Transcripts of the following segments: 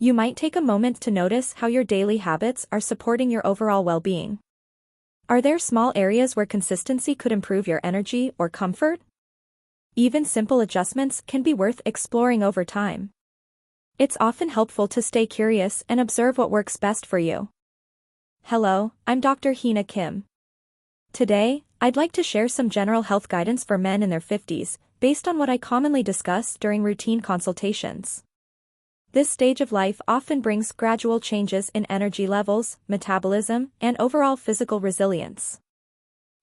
You might take a moment to notice how your daily habits are supporting your overall well-being. Are there small areas where consistency could improve your energy or comfort? Even simple adjustments can be worth exploring over time. It's often helpful to stay curious and observe what works best for you. Hello, I'm Dr. Hina Kim. Today, I'd like to share some general health guidance for men in their 50s, based on what I commonly discuss during routine consultations. This stage of life often brings gradual changes in energy levels, metabolism, and overall physical resilience.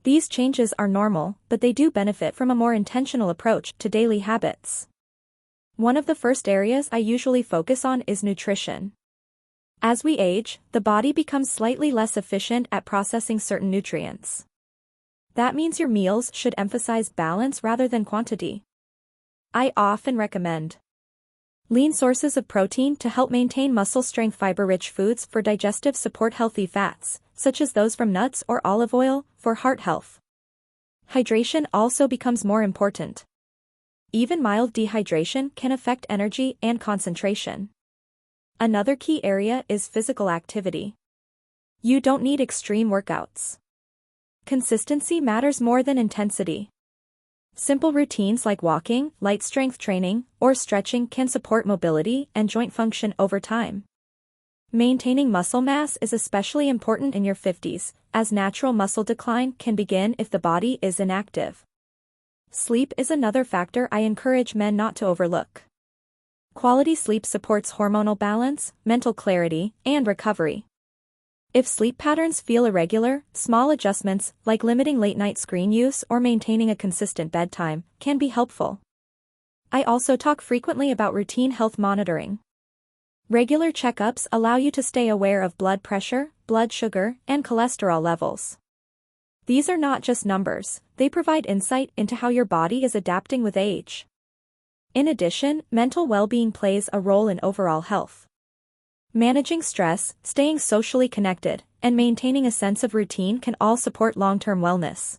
These changes are normal, but they do benefit from a more intentional approach to daily habits. One of the first areas I usually focus on is nutrition. As we age, the body becomes slightly less efficient at processing certain nutrients. That means your meals should emphasize balance rather than quantity. I often recommend lean sources of protein to help maintain muscle strength, fiber-rich foods for digestive support, healthy fats, such as those from nuts or olive oil, for heart health. Hydration also becomes more important. Even mild dehydration can affect energy and concentration. Another key area is physical activity. You don't need extreme workouts. Consistency matters more than intensity. Simple routines like walking, light strength training, or stretching can support mobility and joint function over time. Maintaining muscle mass is especially important in your 50s, as natural muscle decline can begin if the body is inactive. Sleep is another factor I encourage men not to overlook. Quality sleep supports hormonal balance, mental clarity, and recovery. If sleep patterns feel irregular, small adjustments, like limiting late-night screen use or maintaining a consistent bedtime, can be helpful. I also talk frequently about routine health monitoring. Regular checkups allow you to stay aware of blood pressure, blood sugar, and cholesterol levels. These are not just numbers, they provide insight into how your body is adapting with age. In addition, mental well-being plays a role in overall health. Managing stress, staying socially connected, and maintaining a sense of routine can all support long-term wellness.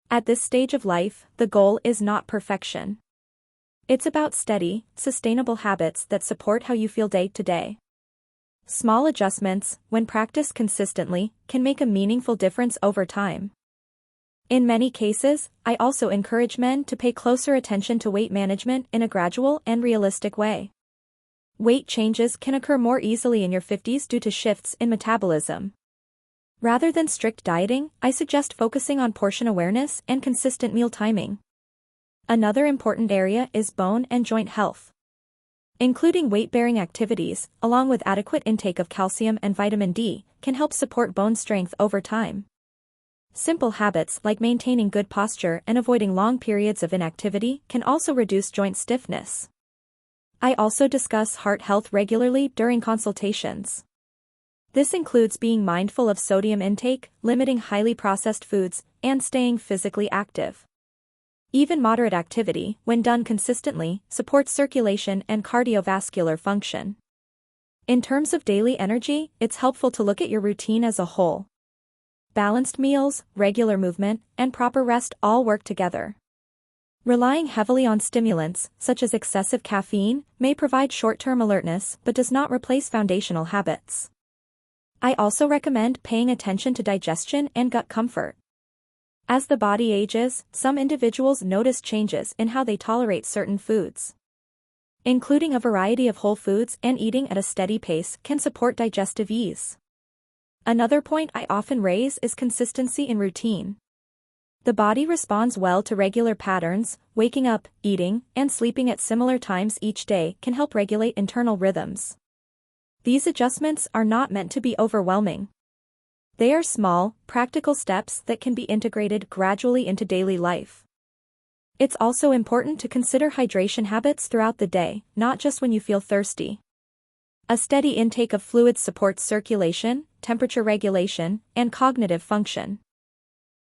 At this stage of life, the goal is not perfection. It's about steady, sustainable habits that support how you feel day to day. Small adjustments, when practiced consistently, can make a meaningful difference over time. In many cases, I also encourage men to pay closer attention to weight management in a gradual and realistic way. Weight changes can occur more easily in your 50s due to shifts in metabolism. Rather than strict dieting, I suggest focusing on portion awareness and consistent meal timing. Another important area is bone and joint health. Including weight-bearing activities, along with adequate intake of calcium and vitamin D, can help support bone strength over time. Simple habits like maintaining good posture and avoiding long periods of inactivity can also reduce joint stiffness. I also discuss heart health regularly during consultations. This includes being mindful of sodium intake, limiting highly processed foods, and staying physically active. Even moderate activity, when done consistently, supports circulation and cardiovascular function. In terms of daily energy, it's helpful to look at your routine as a whole. Balanced meals, regular movement, and proper rest all work together. Relying heavily on stimulants, such as excessive caffeine, may provide short-term alertness but does not replace foundational habits. I also recommend paying attention to digestion and gut comfort. As the body ages, some individuals notice changes in how they tolerate certain foods. Including a variety of whole foods and eating at a steady pace can support digestive ease. Another point I often raise is consistency in routine. The body responds well to regular patterns. Waking up, eating, and sleeping at similar times each day can help regulate internal rhythms. These adjustments are not meant to be overwhelming. They are small, practical steps that can be integrated gradually into daily life. It's also important to consider hydration habits throughout the day, not just when you feel thirsty. A steady intake of fluids supports circulation, temperature regulation, and cognitive function.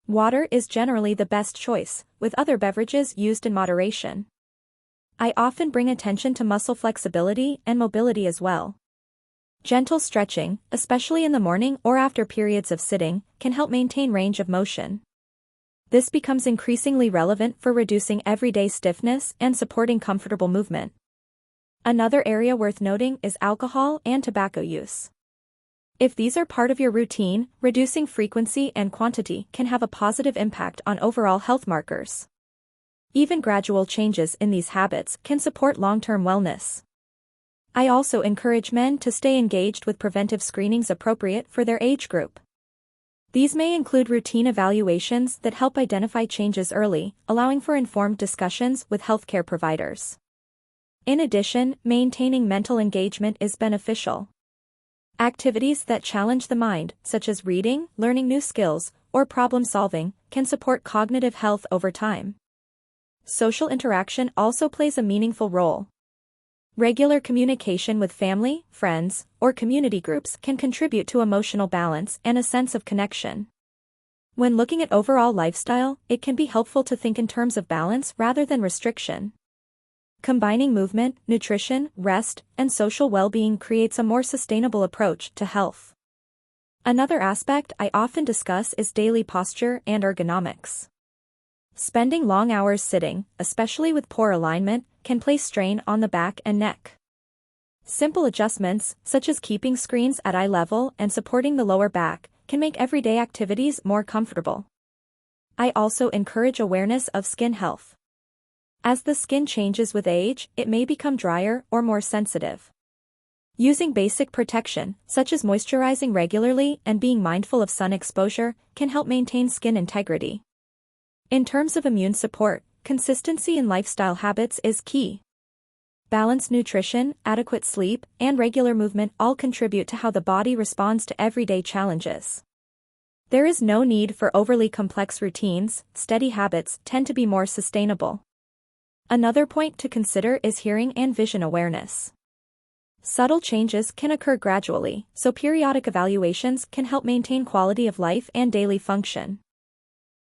Water is generally the best choice, with other beverages used in moderation. I often bring attention to muscle flexibility and mobility as well. Gentle stretching, especially in the morning or after periods of sitting, can help maintain range of motion. This becomes increasingly relevant for reducing everyday stiffness and supporting comfortable movement. Another area worth noting is alcohol and tobacco use. If these are part of your routine, reducing frequency and quantity can have a positive impact on overall health markers. Even gradual changes in these habits can support long-term wellness. I also encourage men to stay engaged with preventive screenings appropriate for their age group. These may include routine evaluations that help identify changes early, allowing for informed discussions with healthcare providers. In addition, maintaining mental engagement is beneficial. Activities that challenge the mind, such as reading, learning new skills, or problem-solving, can support cognitive health over time. Social interaction also plays a meaningful role. Regular communication with family, friends, or community groups can contribute to emotional balance and a sense of connection. When looking at overall lifestyle, it can be helpful to think in terms of balance rather than restriction. Combining movement, nutrition, rest, and social well-being creates a more sustainable approach to health. Another aspect I often discuss is daily posture and ergonomics. Spending long hours sitting, especially with poor alignment, can place strain on the back and neck. Simple adjustments, such as keeping screens at eye level and supporting the lower back, can make everyday activities more comfortable. I also encourage awareness of skin health. As the skin changes with age, it may become drier or more sensitive. Using basic protection, such as moisturizing regularly and being mindful of sun exposure, can help maintain skin integrity. In terms of immune support, consistency in lifestyle habits is key. Balanced nutrition, adequate sleep, and regular movement all contribute to how the body responds to everyday challenges. There is no need for overly complex routines, steady habits tend to be more sustainable. Another point to consider is hearing and vision awareness. Subtle changes can occur gradually, so periodic evaluations can help maintain quality of life and daily function.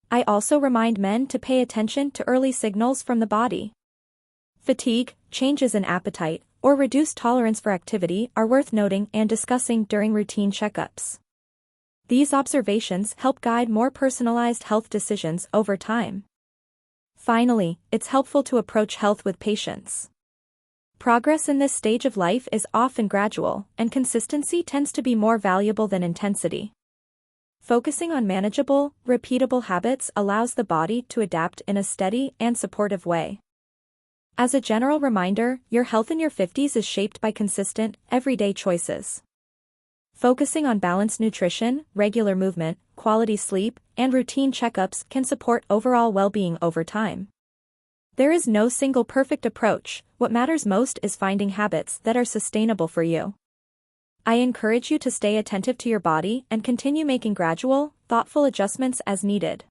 I also remind men to pay attention to early signals from the body. Fatigue, changes in appetite, or reduced tolerance for activity are worth noting and discussing during routine checkups. These observations help guide more personalized health decisions over time. Finally, it's helpful to approach health with patience. Progress in this stage of life is often gradual, and consistency tends to be more valuable than intensity. Focusing on manageable, repeatable habits allows the body to adapt in a steady and supportive way. As a general reminder, your health in your 50s is shaped by consistent, everyday choices. Focusing on balanced nutrition, regular movement, quality sleep, and routine checkups can support overall well-being over time. There is no single perfect approach, what matters most is finding habits that are sustainable for you. I encourage you to stay attentive to your body and continue making gradual, thoughtful adjustments as needed.